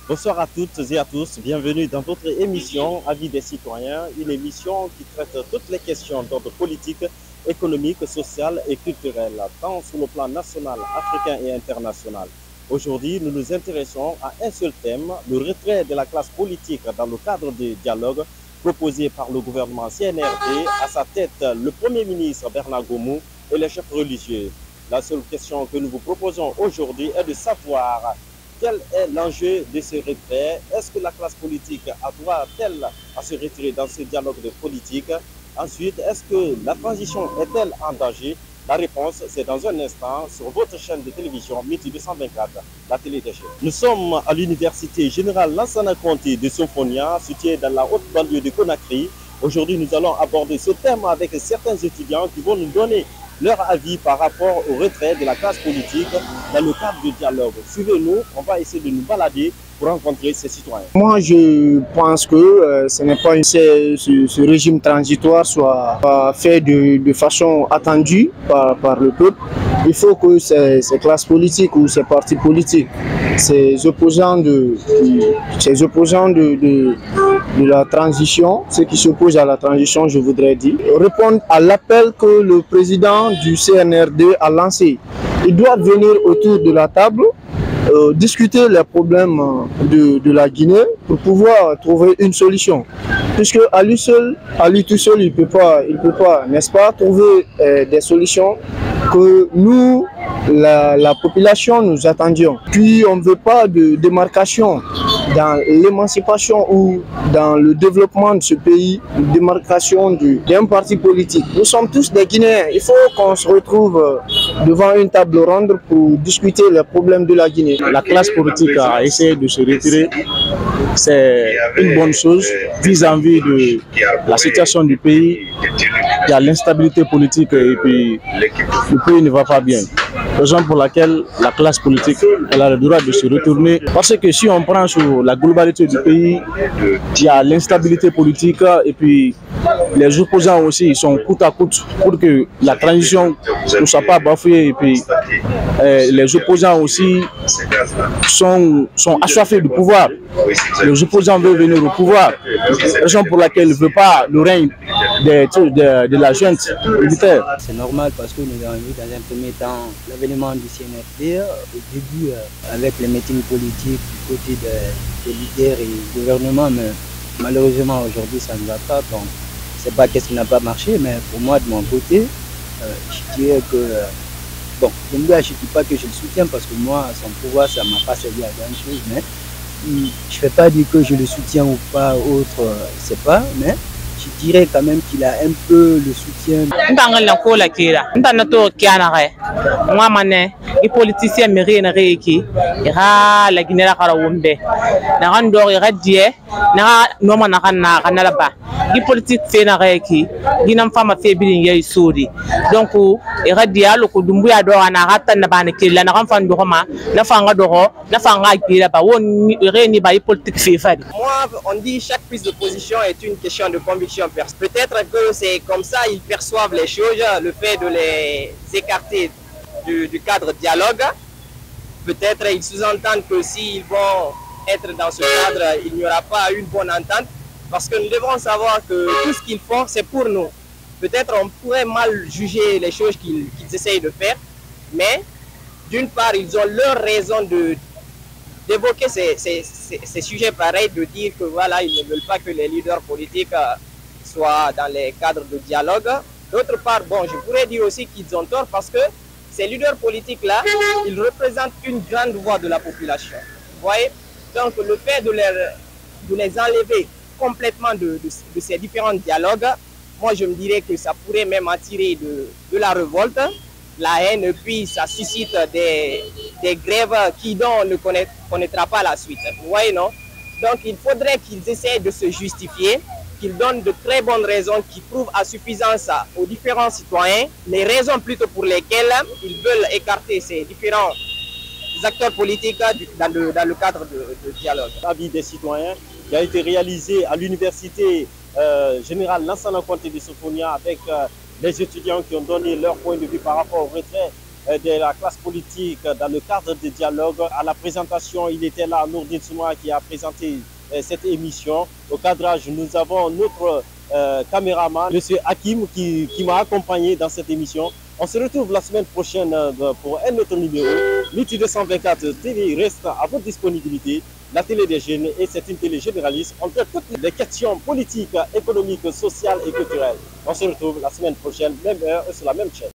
Bonsoir à toutes et à tous, bienvenue dans votre émission Avis des citoyens, une émission qui traite toutes les questions d'ordre politique, économique, social et culturel, tant sur le plan national, africain et international. Aujourd'hui, nous nous intéressons à un seul thème, le retrait de la classe politique dans le cadre du dialogue proposé par le gouvernement CNRD, à sa tête le Premier ministre Bernard Gomou et les chefs religieux. La seule question que nous vous proposons aujourd'hui est de savoir quel est l'enjeu de ce retrait? Est-ce que la classe politique a droit-elle à se retirer dans ce dialogue de politique? Ensuite, est-ce que la transition est-elle en danger? La réponse, c'est dans un instant sur votre chaîne de télévision Midi 224, la télé des jeunes. Nous sommes à l'université générale Lansana Conté de Sofonia, située dans la haute banlieue de Conakry. Aujourd'hui, nous allons aborder ce thème avec certains étudiants qui vont nous donner leur avis par rapport au retrait de la classe politique dans le cadre du dialogue. Suivez-nous, on va essayer de nous balader pour rencontrer ces citoyens. Moi, je pense que ce n'est pas ce régime transitoire soit fait de façon attendue par le peuple. Il faut que ces classes politiques ou ces partis politiques, ces opposants de la transition, ceux qui s'opposent à la transition, je voudrais dire, répondent à l'appel que le président du CNRD a lancé. Ils doivent venir autour de la table, discuter les problèmes de la Guinée pour pouvoir trouver une solution. Puisque à lui tout seul, il peut pas, n'est-ce pas, trouver des solutions que nous, la population, nous attendions. Puis on ne veut pas de démarcation dans l'émancipation ou dans le développement de ce pays, une démarcation d'un parti politique. Nous sommes tous des Guinéens. Il faut qu'on se retrouve devant une table ronde pour discuter les problèmes de la Guinée. La classe politique a essayé de se retirer. C'est une bonne chose vis-à-vis de la situation du pays. Il y a l'instabilité politique et puis le pays ne va pas bien. Raison pour laquelle la classe politique elle a le droit de se retourner. Parce que si on prend sur la globalité du pays, il y a l'instabilité politique et puis les opposants aussi ils sont coûte à coûte pour que la transition ne soit pas bafouée. Et puis les opposants aussi sont assoiffés du pouvoir. Les opposants veulent venir au pouvoir. Raison pour laquelle ils ne veulent pas le règne de la junte militaire. C'est normal parce que nous avons vu dans un premier temps l'avènement du CNRD au début avec les meetings politiques du côté des leaders et du gouvernement, mais malheureusement aujourd'hui ça ne va pas. Bon, je ne sais pas qu'est-ce qui n'a pas marché, mais pour moi de mon côté, je dirais que bon, je ne dis pas que je le soutiens parce que moi son pouvoir ça ne m'a pas servi à grand chose, mais je ne vais pas dire que je le soutiens ou pas autre, je ne sais pas, mais je dirais quand même qu'il a un peu le soutien. Les politiciens méritent rééquilibré. La Guinée la Carawombe. Narandor iradié. Nara noma nakana kanalaba. Les politiques fait na rééquilibré. Guinam femme fait bien y souri. Donc iradié le coup d'umbuya d'or na rata na baniki la naramfan d'oroma. Na fanga d'oro. Na fanga gira ba. On réunit ba les politiques fait faire. Moi, on dit chaque prise de position est une question de conviction. Peut-être que c'est comme ça ils perçoivent les choses, le fait de les écarter du cadre dialogue. Peut-être ils sous-entendent que s'ils vont être dans ce cadre, il n'y aura pas une bonne entente. Parce que nous devons savoir que tout ce qu'ils font, c'est pour nous. Peut-être on pourrait mal juger les choses qu'ils essayent de faire, mais d'une part, ils ont leur raison d'évoquer ces sujets pareils, de dire que voilà, ils ne veulent pas que les leaders politiques soient dans les cadres de dialogue. D'autre part, bon, je pourrais dire aussi qu'ils ont tort parce que ces leaders politiques-là, ils représentent une grande voix de la population. Vous voyez? Donc le fait de les enlever complètement de ces différents dialogues, moi je me dirais que ça pourrait même attirer de la révolte, la haine, et puis ça suscite des grèves dont on ne connaîtra pas la suite. Vous voyez, non? Donc il faudrait qu'ils essayent de se justifier, qu'ils donnent de très bonnes raisons qui prouvent à suffisance aux différents citoyens, les raisons plutôt pour lesquelles ils veulent écarter ces différents acteurs politiques dans le cadre de dialogue. L'avis des citoyens qui a été réalisé à l'université générale Lansana Conté de Sofonia avec les étudiants qui ont donné leur point de vue par rapport au retrait de la classe politique dans le cadre de dialogue. À la présentation, il était là, Nourdine Sounoua, qui a présenté cette émission. Au cadrage, nous avons notre caméraman, M. Hakim, qui m'a accompagné dans cette émission. On se retrouve la semaine prochaine pour un autre numéro. Lutte 224 TV reste à votre disponibilité. La télé des jeunes, et c'est une télé généraliste. On traite toutes les questions politiques, économiques, sociales et culturelles. On se retrouve la semaine prochaine, même heure, sur la même chaîne.